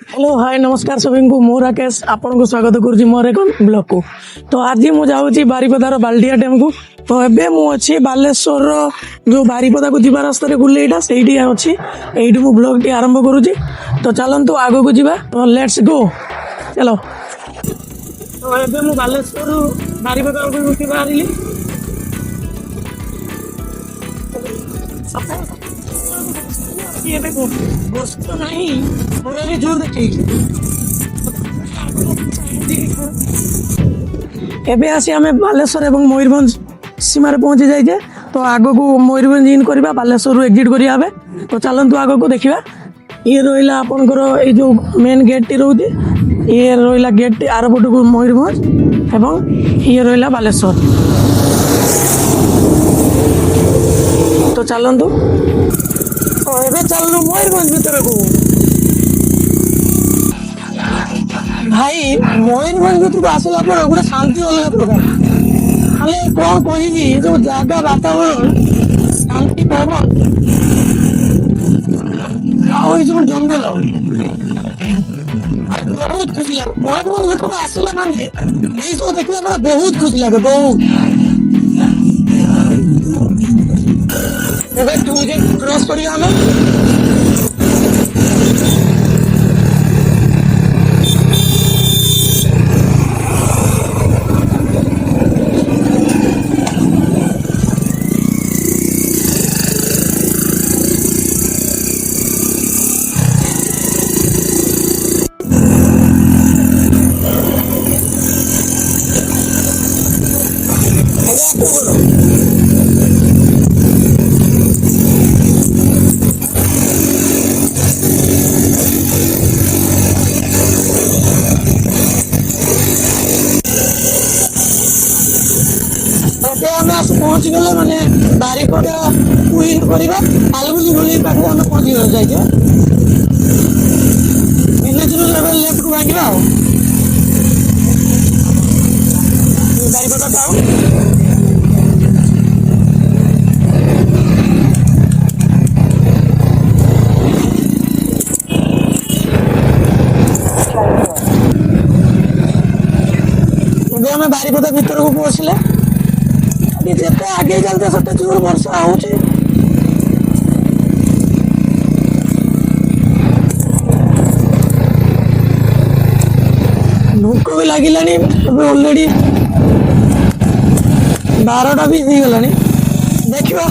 Hello hi नमस्कार सभी को मो राकेश आपन को स्वागत करुँची मोर एक ब्लॉग को। तो आज मुझे बारिपदार बाल्डिया डैम को। तो एबे मु अच्छी बालेश्वर जो बारिपदा को जीवा रास्ता गुलेटा से अच्छी यही मु ब्लॉग टी आरंभ करुँची। तो चलतु आग को जीवा। तो लेट्स गो चलो। तो एबे मु बालेश्वर बारिपदा को बाहरी बस तो नहीं मोबाइल जोर देखी एबे आसी आमे बालेश्वर एवं मयूरभंज सीमार पहुंची जाइए। तो आग को मयूरभंज इन करवा बालेश्वर एग्जिट करिया तो चलतु आग को देखा। ये रहा आपंकर ये जो मेन गेट टी रोचे ये रहा गेट आरपट को मयूरभंज एवं ये रहा बालेश्वर। तो चलतु चलू मयूरभंज भीतर को भाई मयूरभंज भीतर को आसला पर गोटे शांति अलग प्रकार खाली कौन कहि जो जगह वातावरण शांति पवन जो जंगल बहुत खुशी लगे मयूरभंज भीतर को आसला माने सब देखला बहुत खुशी लगे बहुत। मुझे क्रॉस करिए पहुंच गले माने बारिपदा क्वीन करवा फाल्गुनी गोली पाखे हम पहुंची गले जाइए विलेज लेवल लेफ्ट को भागिबा बारिपदा टाउन। हमें बारिपदा भीतर को पहुंचले जिते आगे चलते सते जोर वर्षा हो भूक भी लगिला ऑलरेडी 12टा भी हो गला देखा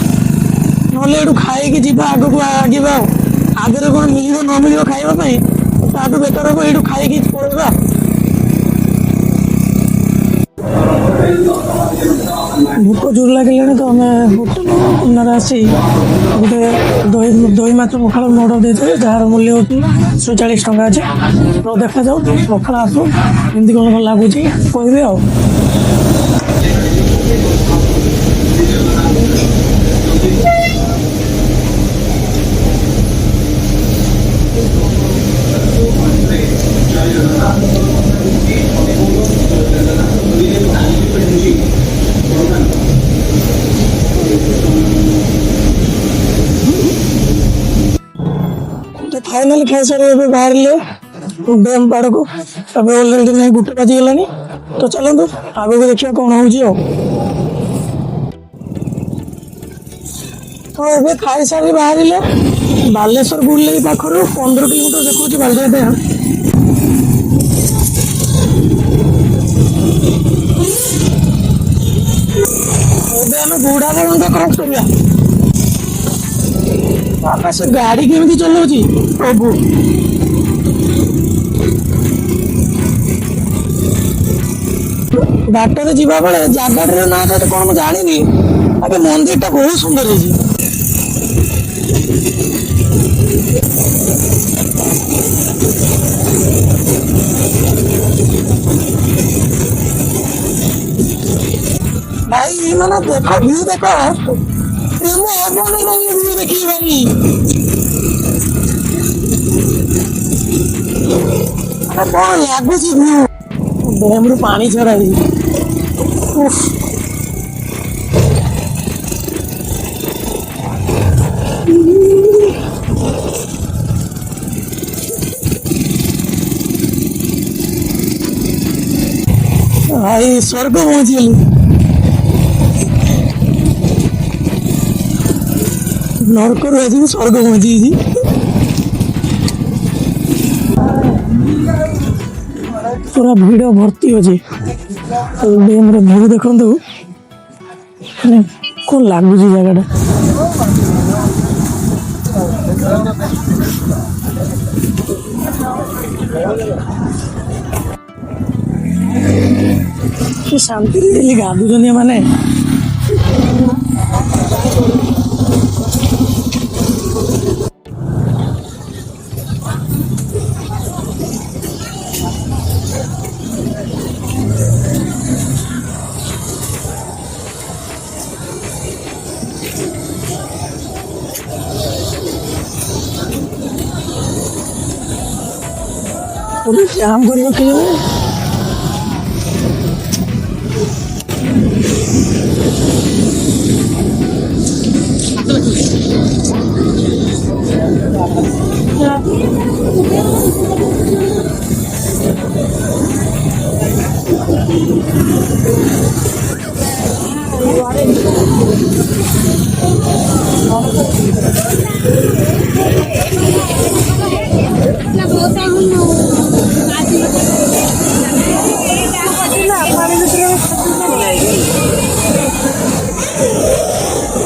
ना खाई जीवा आग को आगे आगे कौन मिल न मिल खावाई बेटर हम ये खाई पड़ा। भूक जोर लगे तो आम होटेल आसी गोटे दही माछ पखाड़ मोड़ देते जार मूल्य हो 140 टंका अच्छे। तो देखा जाऊ पखाड़ आसू एमती कौन कौन लगुच कहे आ फाइनाल खाई सारे बाहर डैम पाड़ को ऑलरेडी गोटे बाजी गलानी। तो चलते आगे को देखिए कौन हो। तो ये खाई सारी बाहर बालेश्वर बुले पाखर 15 किलोमीटर देखा बाल्डिया डैम। बुढ़ा बंद क्रॉस करिया से गाड़ी केमी चलाऊँ प्रभु बाटर जीवा बेले जगह ना कौन मुझे जानी अबे मंदिर टा बहुत सुंदर है भाई मैंने देखो व्यू देखो देखिए भाई कौन लगुच डैम रु पानी छड़ा ଭାଇ ସ୍ୱର୍ଗ ପହଞ୍ଚିଗଲୁ। ନରକରୁ ଆସିକି ସ୍ୱର୍ଗ ପହଞ୍ଚିଯାଇଛି। ପୁରା ଭିଡ଼ ଭର୍ତ୍ତି ଅଛି। ଡ୍ୟାମର ଭିଉ ଦେଖନ୍ତୁ, ମାନେ କ'ଣ ଲାଗୁଛି ଜାଗାଟା। କି ଶାନ୍ତିରେ ଏଠି ଗାଧୁଛନ୍ତି ଏମାନେ। ଜାମ୍ କରି ରଖିଦେବେ।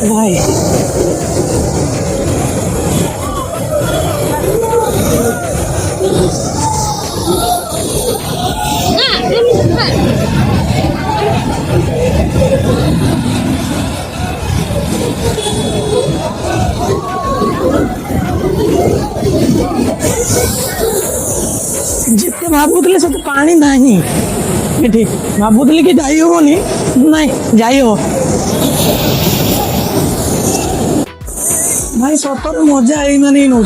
भाई जिते भावुले से पानी ना ये भावुली कि जाई हेनी ना जाई हो भाई सतर मजा यही मैंने नौ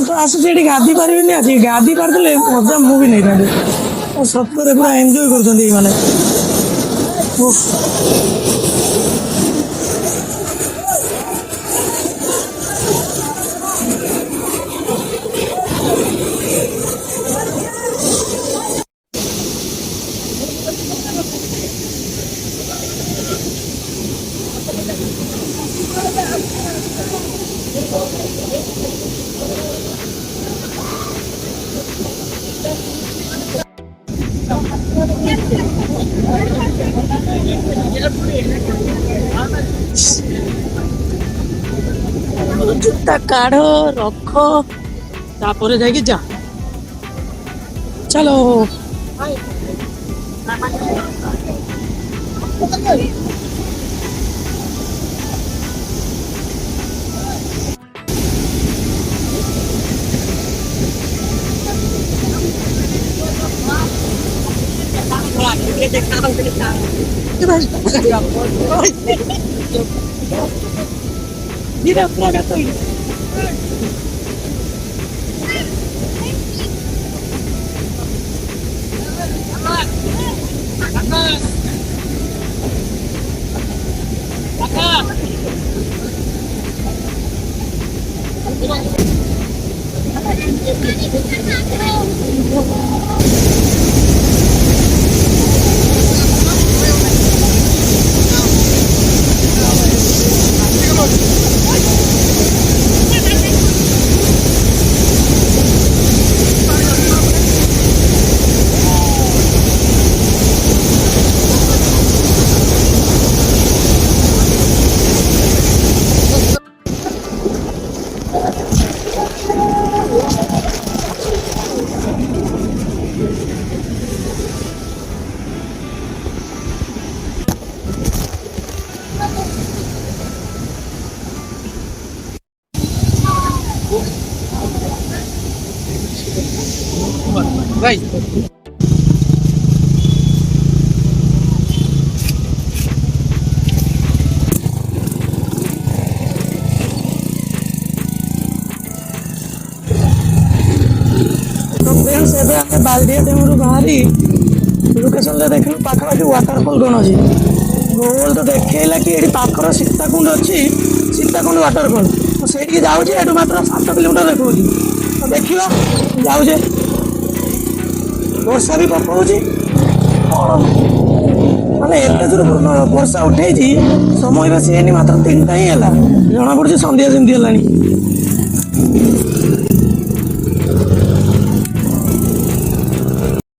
तो आसूसी गाधी पारि आज गाधी पारे मजा मु भी नहीं था सतर पूरा एंजॉय कर जूता काढ़ रख तापर जाके जा चलो Mira, plaga estoy. Vai. बाल्डिया डेमरू बाहरी लोकेशन देख पाखापाखि वाटरफल कौन अच्छी गूगल तो देखला कि ये पाखर सीताकुंड अच्छी सीताकुंड वाटरफल तो सही जाऊे मात्र 7 किलोमीटर देखा तो देखा जाऊे वर्षा भी पकाऊँ କ'ଣ ମାନେ ଏତେ ଜୋର ବର୍ଷା ଉଠେଇଛି ସମୟ ବେଶୀ ହେଇନି ମାତ୍ର 3ଟା ହିଁ ହେଲା ଜଣାପଡ଼ୁଛି ସନ୍ଧ୍ୟା ଯେମିତି ହେଲାଣି।